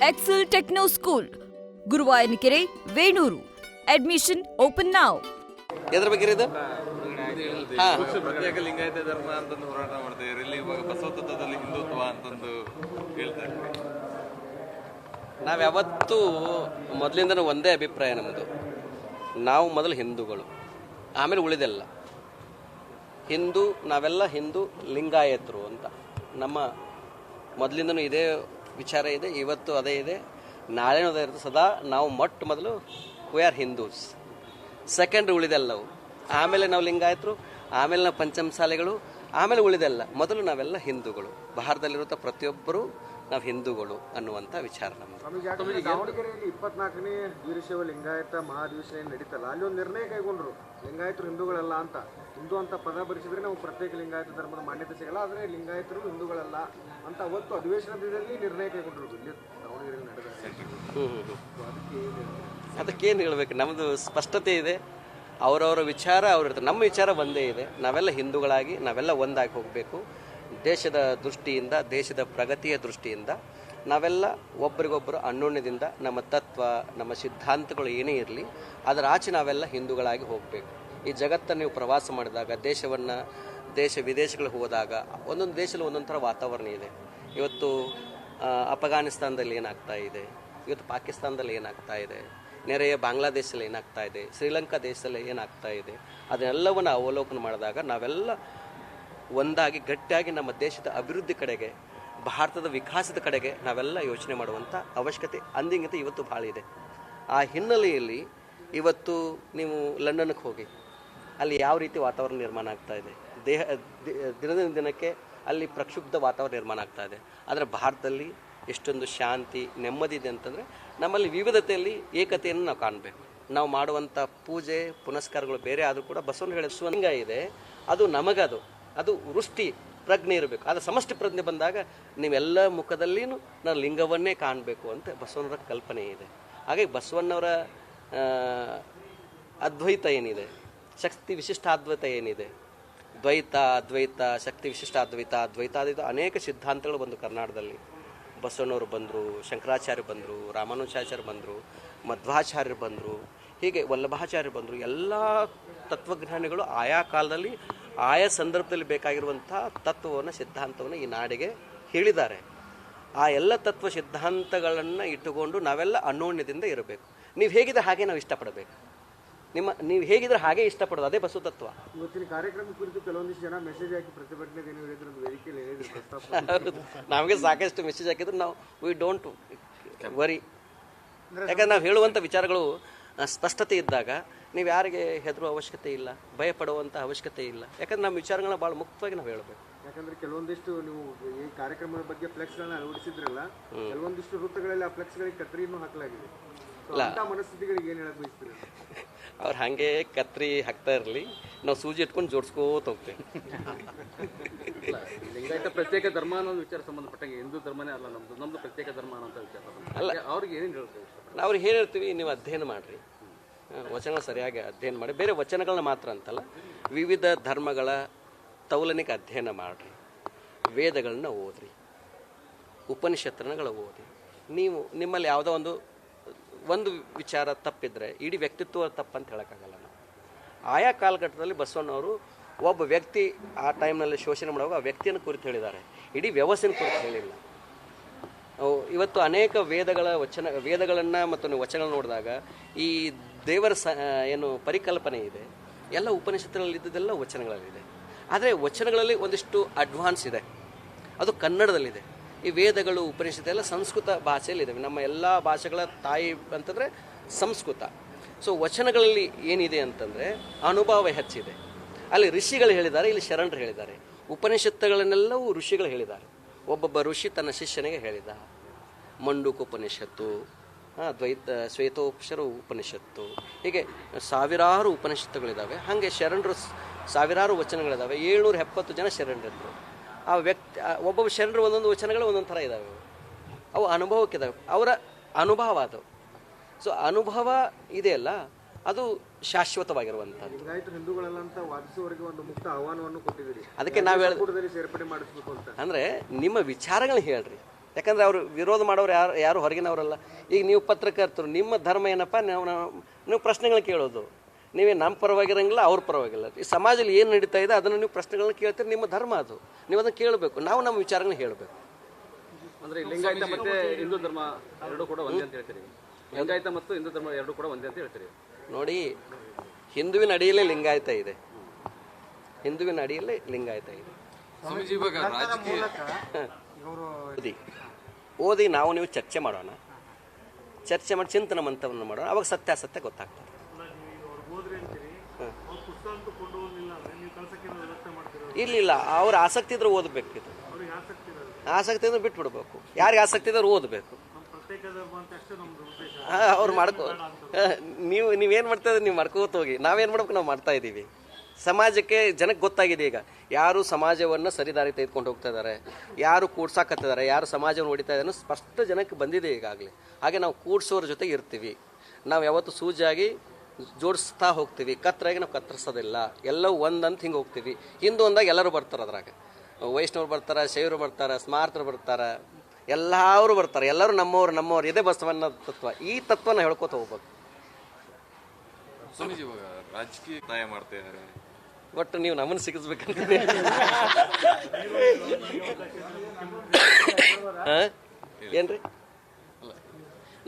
Excel Techno School, Guruvayanakere, Venur. Admission open ನಾವ್. ಎದ್ರ ಬಗ್ಗೆ ಇದು ಪ್ರತ್ಯೇಕ ಲಿಂಗಾಯತ ಧರ್ಮ ಅಂತಂದು ಹೋರಾಟ ಮಾಡ್ತಾ ಇದ್ದಾರೆ. ಇಲ್ಲಿ ಇವಾಗ ಬಸವ ತತ್ವದಲ್ಲಿ ಹಿಂದುತ್ವ ಅಂತಂದು ಹೇಳ್ತಾ ಇದ್ದಾರೆ. ನಾವು ಯಾವತ್ತೂ ಮೊದಲಿಂದನೂ ಒಂದೇ ಅಭಿಪ್ರಾಯ ನಮ್ಮದು. ನಾವು ಮೊದಲು ಹಿಂದೂಗಳು, ಆಮೇಲೆ ಉಳಿದೆಲ್ಲ ಹಿಂದೂ. ನಾವೆಲ್ಲ ಹಿಂದೂ ಲಿಂಗಾಯತರು ಅಂತ ನಮ್ಮ ಮೊದಲಿಂದನೂ ಇದೇ ವಿಚಾರ ಇದೆ. ಇವತ್ತು ಅದೇ ಇದೆ, ನಾಳೆನೂ ಅದೇ ಇರುತ್ತೆ. ಸದಾ ನಾವು ಮೊದಲು ವಿ ಆರ್ ಹಿಂದೂಸ್, ಸೆಕೆಂಡ್ ಉಳಿದೆಲ್ಲವು. ಆಮೇಲೆ ನಾವು ಲಿಂಗಾಯತರು, ಆಮೇಲೆ ನಾವು ಪಂಚಮಸಾಲಿಗಳು, ಆಮೇಲೆ ಉಳಿದೆಲ್ಲ. ಮೊದಲು ನಾವೆಲ್ಲ ಹಿಂದೂಗಳು. ಭಾರತದಲ್ಲಿರುವಂಥ ಪ್ರತಿಯೊಬ್ಬರು ನಾವು ಹಿಂದೂಗಳು ಅನ್ನುವಂಥ ವಿಚಾರ ನಮ್ಮದು. ದಾವಣಗೆರೆಯಲ್ಲಿ 24ನೇ ವೀರಶೈವ ಲಿಂಗಾಯತ ಮಹಾಧಿವೇಶನ ನಡೀತಲ್ಲ, ಅಲ್ಲಿ ಒಂದು ನಿರ್ಣಯ ಕೈಗೊಂಡ್ರು, ಲಿಂಗಾಯತರು ಹಿಂದೂಗಳಲ್ಲ ಅಂತ. ಹಿಂದೂ ಅಂತ ಪದ ಬರೆಸಿದ್ರೆ ನಾವು ಪ್ರತ್ಯೇಕ ಲಿಂಗಾಯತ ಧರ್ಮದ ಮಾನ್ಯತೆ ಸಿಗಲ್ಲ, ಆದರೆ ಲಿಂಗಾಯತರು ಹಿಂದೂಗಳಲ್ಲ ಅಂತ ಅವತ್ತು ಅಧಿವೇಶನದಲ್ಲಿ ನಿರ್ಣಯ ಕೈಗೊಂಡ್ರು. ಇಲ್ಲಿ ದಾವಣಗೆರೆಯಲ್ಲಿ ನಡೆದ ಅದಕ್ಕೇನು ಹೇಳಬೇಕು, ನಮ್ಮದು ಸ್ಪಷ್ಟತೆ ಇದೆ. ಅವರವರ ವಿಚಾರ ಅವ್ರಿರ್ತಾರೆ, ನಮ್ಮ ವಿಚಾರ ಒಂದೇ ಇದೆ. ನಾವೆಲ್ಲ ಹಿಂದೂಗಳಾಗಿ ನಾವೆಲ್ಲ ಒಂದಾಗಿ ಹೋಗಬೇಕು. ದೇಶದ ದೃಷ್ಟಿಯಿಂದ, ದೇಶದ ಪ್ರಗತಿಯ ದೃಷ್ಟಿಯಿಂದ ನಾವೆಲ್ಲ ಒಬ್ಬರಿಗೊಬ್ಬರು ಅನ್ಯೋನ್ಯದಿಂದ ನಮ್ಮ ತತ್ವ, ನಮ್ಮ ಸಿದ್ಧಾಂತಗಳು ಏನೇ ಇರಲಿ, ಅದರ ಆಚೆ ನಾವೆಲ್ಲ ಹಿಂದೂಗಳಾಗಿ ಹೋಗಬೇಕು. ಈ ಜಗತ್ತನ್ನು ನೀವು ಪ್ರವಾಸ ಮಾಡಿದಾಗ, ದೇಶ ವಿದೇಶಗಳಿಗೆ ಹೋದಾಗ ಒಂದೊಂದು ದೇಶದಲ್ಲಿ ಒಂದೊಂದು ಥರ ವಾತಾವರಣ ಇದೆ. ಇವತ್ತು ಅಫ್ಘಾನಿಸ್ತಾನದಲ್ಲಿ ಏನಾಗ್ತಾ ಇದೆ, ಇವತ್ತು ಪಾಕಿಸ್ತಾನದಲ್ಲಿ ಏನಾಗ್ತಾ ಇದೆ, ನೆರೆಯ ಬಾಂಗ್ಲಾದೇಶದಲ್ಲಿ ಏನಾಗ್ತಾ ಇದೆ, ಶ್ರೀಲಂಕಾ ದೇಶದಲ್ಲಿ ಏನಾಗ್ತಾ ಇದೆ, ಅದನ್ನೆಲ್ಲವನ್ನು ಅವಲೋಕನ ಮಾಡಿದಾಗ ನಾವೆಲ್ಲ ಒಂದಾಗಿ ಗಟ್ಟಿಯಾಗಿ ನಮ್ಮ ದೇಶದ ಅಭಿವೃದ್ಧಿ ಕಡೆಗೆ, ಭಾರತದ ವಿಕಾಸದ ಕಡೆಗೆ ನಾವೆಲ್ಲ ಯೋಚನೆ ಮಾಡುವಂಥ ಅವಶ್ಯಕತೆ ಅಂದಿಗಿಂತ ಇವತ್ತು ಭಾಳ ಇದೆ. ಆ ಹಿನ್ನೆಲೆಯಲ್ಲಿ ಇವತ್ತು ನೀವು ಲಂಡನ್ಗೆ ಹೋಗಿ, ಅಲ್ಲಿ ಯಾವ ರೀತಿ ವಾತಾವರಣ ನಿರ್ಮಾಣ ಆಗ್ತಾ ಇದೆ, ದಿನದಿಂದ ದಿನಕ್ಕೆ ಅಲ್ಲಿ ಪ್ರಕ್ಷುಬ್ಧ ವಾತಾವರಣ ನಿರ್ಮಾಣ ಆಗ್ತಾ ಇದೆ. ಆದರೆ ಭಾರತದಲ್ಲಿ ಎಷ್ಟೊಂದು ಶಾಂತಿ, ನೆಮ್ಮದಿ ಇದೆ ಅಂತಂದರೆ ನಮ್ಮಲ್ಲಿ ವಿವಿಧತೆಯಲ್ಲಿ ಏಕತೆಯನ್ನು ನಾವು ಕಾಣಬೇಕು. ನಾವು ಮಾಡುವಂಥ ಪೂಜೆ ಪುನಸ್ಕಾರಗಳು ಬೇರೆ ಆದರೂ ಕೂಡ ಬಸವಣ್ಣ ಹೇಳಿದ ಸ್ವಲಿಂಗ ಇದೆ, ಅದು ನಮಗದು ಅದು ವೃಷ್ಟಿ ಪ್ರಜ್ಞೆ ಇರಬೇಕು. ಆದರೆ ಸಮಷ್ಟಿ ಪ್ರಜ್ಞೆ ಬಂದಾಗ ನೀವೆಲ್ಲ ಮುಖದಲ್ಲಿನೂ ನಾವು ಲಿಂಗವನ್ನೇ ಕಾಣಬೇಕು ಅಂತ ಬಸವಣ್ಣವರ ಕಲ್ಪನೆ ಇದೆ. ಹಾಗಾಗಿ ಬಸವಣ್ಣವರ ಅದ್ವೈತ ಏನಿದೆ, ಶಕ್ತಿ ವಿಶಿಷ್ಟಾದ್ವೈತ ಏನಿದೆ, ದ್ವೈತ ಅದ್ವೈತ, ಶಕ್ತಿ ವಿಶಿಷ್ಟಾದ್ವೈತ, ಅದ್ವೈತಾದಿತ ಅನೇಕ ಸಿದ್ಧಾಂತಗಳು ಬಂದು ಕರ್ನಾಟಕದಲ್ಲಿ. ಬಸವಣ್ಣವರು ಬಂದರು, ಶಂಕರಾಚಾರ್ಯ ಬಂದರು, ರಾಮಾನುಜಾಚಾರ್ಯ ಬಂದರು, ಮಧ್ವಾಚಾರ್ಯರು ಬಂದರು, ಹೀಗೆ ವಲ್ಲಭಾಚಾರ್ಯರು ಬಂದರು. ಎಲ್ಲ ತತ್ವಜ್ಞಾನಿಗಳು ಆಯಾ ಕಾಲದಲ್ಲಿ ಆಯಾ ಸಂದರ್ಭದಲ್ಲಿ ಬೇಕಾಗಿರುವಂಥ ತತ್ವವನ್ನು, ಸಿದ್ಧಾಂತವನ್ನು ಈ ನಾಡಿಗೆ ಹೇಳಿದ್ದಾರೆ. ಆ ಎಲ್ಲ ತತ್ವ ಸಿದ್ಧಾಂತಗಳನ್ನು ಇಟ್ಟುಕೊಂಡು ನಾವೆಲ್ಲ ಅನ್ಯೋನ್ಯದಿಂದ ಇರಬೇಕು. ನೀವು ಹೇಗಿದ್ರೆ ಹಾಗೆ ನಾವು ಇಷ್ಟಪಡಬೇಕು. ನೀವು ಹೇಗಿದ್ರೆ ಹಾಗೆ ಇಷ್ಟಪಡೋದು, ಅದೇ ಬಸವ ತತ್ವ. ಇವತ್ತಿನ ಕಾರ್ಯಕ್ರಮ ಕುರಿತು ಕೆಲವೊಂದಿಷ್ಟು ಜನ ಮೆಸೇಜ್ ಹಾಕಿ ಪ್ರತಿಭಟನೆಗೆ ಏನು ಹೇಳಿದ್ರು, ವೇದಿಕೆಯಲ್ಲಿ ಹೇಳಿದ್ರು ಪ್ರಸ್ತಾಪ. ನಮಗೆ ಸಾಕಷ್ಟು ಮೆಸೇಜ್ ಹಾಕಿದ್ರು ನಾವು ವಿ ಡೋಂಟ್ ವರಿ. ಯಾಕಂದ್ರೆ ನಾವು ಹೇಳುವಂಥ ವಿಚಾರಗಳು ಸ್ಪಷ್ಟತೆ ಇದ್ದಾಗ ನೀವು ಯಾರಿಗೆ ಹೆದರುವ ಅವಶ್ಯಕತೆ ಇಲ್ಲ, ಭಯಪಡುವಂಥ ಅವಶ್ಯಕತೆ ಇಲ್ಲ. ಯಾಕಂದ್ರೆ ನಮ್ಮ ವಿಚಾರಗಳನ್ನ ಭಾಳ ಮುಕ್ತವಾಗಿ ನಾವು ಹೇಳಬೇಕು. ಯಾಕಂದ್ರೆ ಕೆಲವೊಂದಿಷ್ಟು ನೀವು ಈ ಕಾರ್ಯಕ್ರಮದ ಬಗ್ಗೆ ಫ್ಲೆಕ್ಸ್ಗಳನ್ನ ಅಳವಡಿಸಿದ್ರಲ್ಲ, ಕೆಲವೊಂದಿಷ್ಟು ವೃತ್ತಗಳಲ್ಲಿ ಆ ಫ್ಲೆಕ್ಸ್ಗಳಿಗೆ ಕತ್ರಿಯನ್ನು ಹಾಕಲಾಗಿದೆ. ಮನಸ್ಥಿತಿಗಳಿಗೆ ಏನು ಹೇಳಕ್ ಬಯಸ್ತೀರಿ? ಅವ್ರು ಹಾಗೆ ಕತ್ರಿ ಹಾಕ್ತಾ ಇರಲಿ, ನಾವು ಸೂಜಿ ಇಟ್ಕೊಂಡು ಜೋಡಿಸ್ಕೋತ ಹೋಗ್ತೇವೆ. ಲಿಂಗಾಯತ ಪ್ರತ್ಯೇಕ ಧರ್ಮ ಅನ್ನೋ ವಿಚಾರ ಸಂಬಂಧಪಟ್ಟಂಗೆ ಹಿಂದೂ ಧರ್ಮನೇ ಅಲ್ಲ ನಮ್ದು ಪ್ರತ್ಯೇಕ ಧರ್ಮ ಅನ್ನೋ ವಿಚಾರ ಅಲ್ಲ. ಅವ್ರಿಗೆ ಏನೇನು ಹೇಳ್ತೇವೆ? ನಾವು ಏನು ಹೇಳ್ತೀವಿ, ನೀವು ಅಧ್ಯಯನ ಮಾಡಿರಿ, ವಚನಗಳು ಸರಿಯಾಗಿ ಅಧ್ಯಯನ ಮಾಡಿ. ಬೇರೆ ವಚನಗಳನ್ನ ಮಾತ್ರ ಅಂತಲ್ಲ, ವಿವಿಧ ಧರ್ಮಗಳ ತೌಲನಿಕ ಅಧ್ಯಯನ ಮಾಡಿರಿ, ವೇದಗಳನ್ನ ಓದ್ರಿ, ಉಪನಿಷತ್ತುಗಳ ಓದಿ. ನೀವು ನಿಮ್ಮಲ್ಲಿ ಯಾವುದೋ ಒಂದು ವಿಚಾರ ತಪ್ಪಿದ್ರೆ ಇಡೀ ವ್ಯಕ್ತಿತ್ವ ತಪ್ಪಂತ ಹೇಳೋಕ್ಕಾಗಲ್ಲ. ನಾವು ಆಯಾ ಕಾಲಘಟ್ಟದಲ್ಲಿ ಬಸವಣ್ಣವರು ಒಬ್ಬ ವ್ಯಕ್ತಿ ಆ ಟೈಮ್ನಲ್ಲಿ ಶೋಷಣೆ ಮಾಡುವಾಗ ಆ ವ್ಯಕ್ತಿಯನ್ನು ಕುರಿತು ಹೇಳಿದ್ದಾರೆ, ಇಡೀ ವ್ಯವಸ್ಥೆನ ಕುರಿತು ಹೇಳಿಲ್ಲ. ಇವತ್ತು ಅನೇಕ ವೇದಗಳನ್ನು ಮತ್ತು ನೀವು ವಚನಗಳನ್ನು ನೋಡಿದಾಗ ಈ ದೇವರ ಏನು ಪರಿಕಲ್ಪನೆ ಇದೆ ಎಲ್ಲ ಉಪನಿಷತ್ತುಗಳಲ್ಲಿ ಇದ್ದದೆಲ್ಲ ವಚನಗಳಲ್ಲಿದೆ. ಆದರೆ ವಚನಗಳಲ್ಲಿ ಒಂದಿಷ್ಟು ಅಡ್ವಾನ್ಸ್ ಇದೆ, ಅದು ಕನ್ನಡದಲ್ಲಿದೆ. ಈ ವೇದಗಳು ಉಪನಿಷತ್ತು ಎಲ್ಲ ಸಂಸ್ಕೃತ ಭಾಷೆಯಲ್ಲಿದ್ದಾವೆ. ನಮ್ಮ ಎಲ್ಲ ಭಾಷೆಗಳ ತಾಯಿ ಅಂತಂದರೆ ಸಂಸ್ಕೃತ. ಸೊ ವಚನಗಳಲ್ಲಿ ಏನಿದೆ ಅಂತಂದರೆ ಅನುಭವ ಹೆಚ್ಚಿದೆ. ಅಲ್ಲಿ ಋಷಿಗಳು ಹೇಳಿದ್ದಾರೆ, ಇಲ್ಲಿ ಶರಣರು ಹೇಳಿದ್ದಾರೆ. ಉಪನಿಷತ್ತುಗಳನ್ನೆಲ್ಲವೂ ಋಷಿಗಳು ಹೇಳಿದ್ದಾರೆ. ಒಬ್ಬೊಬ್ಬ ಋಷಿ ತನ್ನ ಶಿಷ್ಯನಿಗೆ ಹೇಳಿದ. ಮಂಡುಕೋಪನಿಷತ್ತು, ಶ್ವೇತೋಪನಿಷರು ಉಪನಿಷತ್ತು, ಹೀಗೆ ಸಾವಿರಾರು ಉಪನಿಷತ್ತುಗಳಿದ್ದಾವೆ. ಹಾಗೆ ಶರಣರು ಸಾವಿರಾರು ವಚನಗಳಿದ್ದಾವೆ. 770 ಜನ ಶರಣರಿದ್ದರು. ಆ ವ್ಯಕ್ತಿ ಒಬ್ಬೊಬ್ಬ ಶರಣರು ಒಂದೊಂದು ವಚನಗಳು ಒಂದೊಂದು ಥರ ಇದ್ದಾವೆ. ಅವು ಅನುಭವಕ್ಕಿದ್ದಾವೆ, ಅವರ ಅನುಭವ ಅದು. ಸೊ ಅನುಭವ ಇದೆಯಲ್ಲ, ಅದು ಶಾಶ್ವತವಾಗಿರುವಂಥದ್ದು. ಹಿಂದೂಗಳಲ್ಲ ಅಂತ ವಾದಿಸುವವರಿಗೆ ಒಂದು ಮುಕ್ತ ಆಹ್ವಾನವನ್ನು ಕೊಟ್ಟಿದ್ದೀರಿ. ಅದಕ್ಕೆ ನಾವು ಸೇರ್ಪಡೆ ಮಾಡಿಸ್ಬೇಕು ಅಂತ ಅಂದರೆ ನಿಮ್ಮ ವಿಚಾರಗಳನ್ನ ಹೇಳ್ರಿ, ಯಾಕಂದರೆ ಅವರು ವಿರೋಧ ಮಾಡೋರು ಯಾರು ಹೊರಗಿನವರಲ್ಲ. ಈಗ ನೀವು ಪತ್ರಕರ್ತರು, ನಿಮ್ಮ ಧರ್ಮ ಏನಪ್ಪ, ನೀವು ಪ್ರಶ್ನೆಗಳನ್ನ ಕೇಳೋದು. ನೀವೇ ನಮ್ಮ ಪರವಾಗಿರಂಗಿಲ್ಲ, ಅವ್ರ ಪರವಾಗಿಲ್ಲ. ಈ ಸಮಾಜದಲ್ಲಿ ಏನು ನಡೀತಾ ಇದೆ ಅದನ್ನು ನೀವು ಪ್ರಶ್ನೆಗಳನ್ನ ಕೇಳ್ತೀರಿ, ನಿಮ್ಮ ಧರ್ಮ ಅದು, ನೀವು ಅದನ್ನು ಕೇಳಬೇಕು. ನಾವು ನಮ್ಮ ವಿಚಾರಗಳನ್ನ ಹೇಳಬೇಕು. ಅಂದ್ರೆ ಲಿಂಗಾಯತ ಮತ್ತೆ ಹಿಂದೂ ಧರ್ಮ ಎರಡೂ ಕೂಡ ಒಂದೇ ಅಂತ ಹೇಳ್ತೀರಿ? ಲಿಂಗಾಯತ ಮತ್ತು ಹಿಂದೂ ಧರ್ಮ ಎರಡೂ ಕೂಡ ಒಂದೇ ಅಂತ ಹೇಳ್ತೀರಿ? ನೋಡಿ, ಹಿಂದುವಿನ ಅಡಿಯಲ್ಲೇ ಲಿಂಗಾಯತ ಇದೆ, ಹಿಂದುವಿನ ಅಡಿಯಲ್ಲೇ ಲಿಂಗಾಯತ ಇದೆ. ಸ್ವಾಮೀಜಿ ಇವಾಗ ರಾಜಕೀಯ ಓದಿ ನಾವು ನೀವು ಚರ್ಚೆ ಮಾಡೋಣ, ಚರ್ಚೆ ಮಾಡಿ ಚಿಂತನ ಮಂಥನವನ್ನು ಮಾಡೋಣ, ಅವಾಗ ಸತ್ಯಾಸತ್ಯ ಗೊತ್ತಾಗ್ತದೆ. ಇಲ್ಲ, ಅವ್ರ ಆಸಕ್ತಿ ಇದ್ರೆ ಓದಬೇಕಿತ್ತು, ಆಸಕ್ತಿ ಇದ್ರೆ ಬಿಟ್ಬಿಡ್ಬೇಕು. ಯಾರಿಗೆ ಆಸಕ್ತಿ ಇದ್ರೆ ಓದಬೇಕು. ಅವ್ರು ಮಾಡ್ಕೋ, ನೀವೇನು ಮಾಡ್ತಾ ಇದ್ದೀರಿ, ನೀವು ಮಾಡ್ಕೋತ ಹೋಗಿ. ನಾವೇನು ಮಾಡ್ಬೇಕು, ನಾವು ಮಾಡ್ತಾ ಇದ್ದೀವಿ. ಸಮಾಜಕ್ಕೆ, ಜನಕ್ಕೆ ಗೊತ್ತಾಗಿದೆ ಈಗ ಯಾರು ಸಮಾಜವನ್ನು ಸರಿದಾರಿ ತೆಗೆದುಕೊಂಡು ಹೋಗ್ತಾ ಇದ್ದಾರೆ, ಯಾರು ಕೂಡ್ಸಾಕತ್ತಿದ್ದಾರೆ, ಯಾರು ಸಮಾಜವನ್ನು ಹೊಡಿತಾ ಇದ್ದಾರೆ ಸ್ಪಷ್ಟ ಜನಕ್ಕೆ ಬಂದಿದೆ ಈಗಾಗಲೇ. ಹಾಗೆ ನಾವು ಕೂಡ್ಸೋರ ಜೊತೆ ಇರ್ತೀವಿ. ನಾವು ಯಾವತ್ತು ಸೂಜಿಯಾಗಿ ಜೋಡಿಸ್ತಾ ಹೋಗ್ತೀವಿ, ಕತ್ತರಾಗಿ ನಾವು ಕತ್ತರಿಸೋದಿಲ್ಲ. ಎಲ್ಲವೂ ಒಂದಂತ ಹಿಂಗೆ ಹೋಗ್ತೀವಿ. ಹಿಂದೂ ಒಂದಾಗ ಎಲ್ಲರೂ ಬರ್ತಾರೆ, ಅದ್ರಾಗ ವೈಷ್ಣವರು ಬರ್ತಾರೆ, ಶೈವರು ಬರ್ತಾರೆ, ಸ್ಮಾರ್ತರು ಬರ್ತಾರೆ, ಎಲ್ಲರೂ ಬರ್ತಾರೆ. ಎಲ್ಲರೂ ನಮ್ಮವ್ರು ಇದೇ ಬಸವಣ್ಣ ತತ್ವ. ಈ ತತ್ವನ ಹೇಳ್ಕೊತ ಹೋಗ್ಬೇಕು. ಸ್ವಾಮೀಜಿ ಇವಾಗ ರಾಜಕೀಯ ಒತ್ತಾಯ ಮಾಡ್ತಾ ಇದ್ದಾರೆ, ಒಟ್ಟು ನೀವು ನಮ್ಮನ್ನು ಸಿಗಿಸ್ಬೇಕಂತ ಏನ್ರಿ?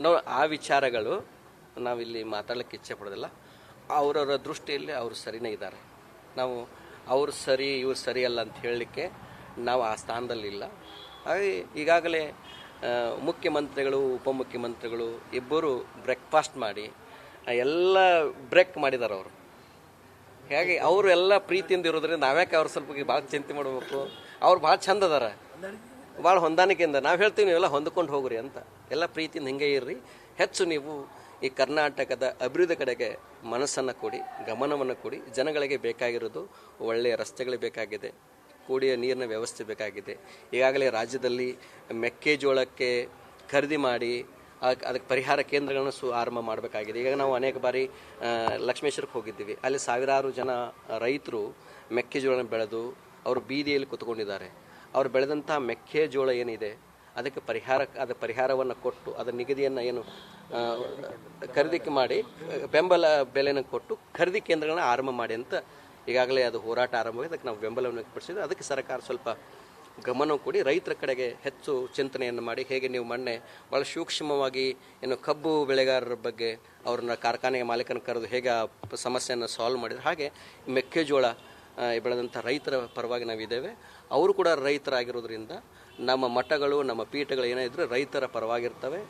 ನಾವು ಆ ವಿಚಾರಗಳು ನಾವಿಲ್ಲಿ ಮಾತಾಡ್ಲಿಕ್ಕೆ ಇಚ್ಛೆ ಪಡೋದಿಲ್ಲ. ಅವರವರ ದೃಷ್ಟಿಯಲ್ಲಿ ಅವರು ಸರಿನೇ ಇದ್ದಾರೆ. ನಾವು ಅವ್ರು ಸರಿ ಇವ್ರು ಸರಿ ಅಲ್ಲ ಅಂತ ಹೇಳಲಿಕ್ಕೆ ನಾವು ಆ ಸ್ಥಾನದಲ್ಲಿಲ್ಲ. ಹಾಗೆ ಈಗಾಗಲೇ ಮುಖ್ಯಮಂತ್ರಿಗಳು, ಉಪಮುಖ್ಯಮಂತ್ರಿಗಳು ಇಬ್ಬರು ಬ್ರೇಕ್ಫಾಸ್ಟ್ ಮಾಡಿ ಎಲ್ಲ ಬ್ರೇಕ್ ಮಾಡಿದ್ದಾರೆ ಅವರು. ಹಾಗೆ ಅವರು ಎಲ್ಲ ಪ್ರೀತಿಯಿಂದ ಇರೋದ್ರಿಂದ ನಾವ್ಯಾಕೆ ಅವ್ರು ಸ್ವಲ್ಪ ಭಾಳ ಚಿಂತೆ ಮಾಡಬೇಕು. ಅವ್ರು ಭಾಳ ಚಂದ ಅದಾರ, ಭಾಳ ಹೊಂದಾಣಿಕೆಯಿಂದ. ನಾವು ಹೇಳ್ತೀವಿ ನೀವೆಲ್ಲ ಹೊಂದ್ಕೊಂಡು ಹೋಗ್ರಿ ಅಂತ. ಎಲ್ಲ ಪ್ರೀತಿಯಿಂದ ಹಿಂಗೆ ಇರ್ರಿ. ಹೆಚ್ಚು ನೀವು ಈ ಕರ್ನಾಟಕದ ಅಭಿವೃದ್ಧಿ ಕಡೆಗೆ ಮನಸ್ಸನ್ನು ಕೊಡಿ, ಗಮನವನ್ನು ಕೊಡಿ. ಜನಗಳಿಗೆ ಬೇಕಾಗಿರೋದು ಒಳ್ಳೆಯ ರಸ್ತೆಗಳು ಬೇಕಾಗಿದೆ, ಕುಡಿಯ ನೀರಿನ ವ್ಯವಸ್ಥೆ ಬೇಕಾಗಿದೆ. ಈಗಾಗಲೇ ರಾಜ್ಯದಲ್ಲಿ ಮೆಕ್ಕೆಜೋಳಕ್ಕೆ ಖರೀದಿ ಮಾಡಿ ಅದಕ್ಕೆ ಪರಿಹಾರ ಕೇಂದ್ರಗಳನ್ನು ಆರಂಭ ಮಾಡಬೇಕಾಗಿದೆ. ಈಗ ನಾವು ಅನೇಕ ಬಾರಿ ಲಕ್ಷ್ಮೇಶ್ವರಕ್ಕೆ ಹೋಗಿದ್ದೀವಿ. ಅಲ್ಲಿ ಸಾವಿರಾರು ಜನ ರೈತರು ಮೆಕ್ಕೆಜೋಳನ ಬೆಳೆದು ಅವರು ಬೀದಿಯಲ್ಲಿ ಕುತ್ಕೊಂಡಿದ್ದಾರೆ. ಅವರು ಬೆಳೆದಂಥ ಮೆಕ್ಕೆಜೋಳ ಏನಿದೆ ಅದಕ್ಕೆ ಪರಿಹಾರವನ್ನು ಕೊಟ್ಟು, ಅದರ ನಿಗದಿಯನ್ನು ಏನು ಖರೀದಿ ಮಾಡಿ ಬೆಂಬಲ ಬೆಲೆಯನ್ನು ಕೊಟ್ಟು ಖರೀದಿ ಕೇಂದ್ರಗಳನ್ನ ಆರಂಭ ಮಾಡಿ ಅಂತ ಈಗಾಗಲೇ ಅದು ಹೋರಾಟ ಆರಂಭವಾಗಿದೆ. ಅದಕ್ಕೆ ನಾವು ಬೆಂಬಲವನ್ನು ವ್ಯಕ್ತಪಡಿಸಿದ್ವಿ. ಅದಕ್ಕೆ ಸರ್ಕಾರ ಸ್ವಲ್ಪ ಗಮನ ಕೊಡಿ, ರೈತರ ಕಡೆಗೆ ಹೆಚ್ಚು ಚಿಂತನೆಯನ್ನು ಮಾಡಿ. ಹೇಗೆ ನೀವು ಮೊನ್ನೆ ಭಾಳ ಸೂಕ್ಷ್ಮವಾಗಿ ಏನು ಕಬ್ಬು ಬೆಳೆಗಾರರ ಬಗ್ಗೆ ಅವ್ರನ್ನ ಕಾರ್ಖಾನೆಯ ಮಾಲೀಕನ ಕರೆದು ಹೇಗೆ ಆ ಸಮಸ್ಯೆಯನ್ನು ಸಾಲ್ವ್ ಮಾಡಿದ್ರು, ಹಾಗೆ ಮೆಕ್ಕೆಜೋಳ ಬೆಳೆದಂಥ ರೈತರ ಪರವಾಗಿ ನಾವಿದ್ದೇವೆ. ಅವರು ಕೂಡ ರೈತರಾಗಿರೋದ್ರಿಂದ ನಮ್ಮ ಮಠಗಳು, ನಮ್ಮ ಪೀಠಗಳು ಏನೇ ಇದ್ದರೂ ರೈತರ ಪರವಾಗಿರ್ತವೆ.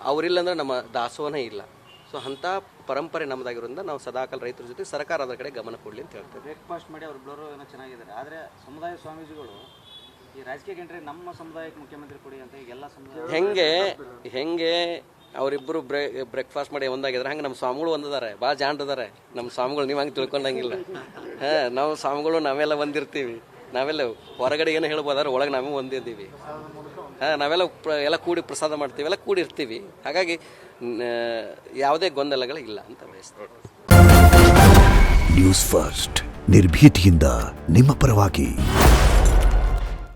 ಅವರಿಲ್ಲಂದ್ರೆ ನಮ್ಮ ದಾಸೋಹನೇ ಇಲ್ಲ. ಸೊ ಅಂಥ ಪರಂಪರೆ ನಮ್ಮದಾಗಿರೋದ್ರಿಂದ ನಾವು ಸದಾಕಾಲ ರೈತರ ಜೊತೆ ಸರ್ಕಾರ ಅದರ ಕಡೆ ಗಮನ ಕೊಡಲಿ ಅಂತ ಹೇಳ್ತೇವೆ. ಬ್ರೇಕ್ಫಾಸ್ಟ್ ಮಾಡಿ ಅವ್ರು ಬಿಡೋರು ಏನೋ ಚೆನ್ನಾಗಿದ್ದಾರೆ. ಆದರೆ ಸಮುದಾಯ ಸ್ವಾಮೀಜಿಗಳು ಈ ರಾಜಕೀಯ ಕಂಡ್ರೆ ನಮ್ಮ ಸಮುದಾಯಕ್ಕೆ ಮುಖ್ಯಮಂತ್ರಿ ಕೊಡಿ ಅಂತ ಈಗೆಲ್ಲ ಸಮುದಾಯ ಹೆಂಗೆ ಅವರಿಬ್ಬರು ಬ್ರೇಕ್ಫಾಸ್ಟ್ ಮಾಡಿ ಒಂದಾಗಿದ್ದಾರೆ, ಹಂಗೆ ನಮ್ಮ ಸ್ವಾಮಿಗಳು ಒಂದಿದ್ದಾರೆ, ಭಾಳ ಜಾಣರಿದ್ದಾರೆ ನಮ್ಮ ಸ್ವಾಮಿಗಳು. ನೀವು ಹಂಗೆ ತಿಳ್ಕೊಂಡಂಗಿಲ್ಲ. ನಾವು ಸ್ವಾಮಿಗಳು ನಾವೆಲ್ಲ ಒಂದಿರ್ತೀವಿ. ನಾವೆಲ್ಲ ಹೊರಗಡೆ ಏನು ಹೇಳ್ಬೋದಾದ್ರೆ ಒಳಗೆ ನಾವೇ ಒಂದಿದ್ದೀವಿ. ನಾವೆಲ್ಲ ಎಲ್ಲ ಕೂಡಿ ಪ್ರಸಾದ ಮಾಡ್ತೀವಿ, ಎಲ್ಲ ಕೂಡಿರ್ತೀವಿ. ಹಾಗಾಗಿ ಯಾವುದೇ ಗೊಂದಲಗಳಿಲ್ಲ ಅಂತ ಬಯಸ್ತೀವಿ. ನ್ಯೂಸ್ ಫಸ್ಟ್, ನಿರ್ಭೀತಿಯಿಂದ ನಿಮ್ಮ ಪರವಾಗಿ.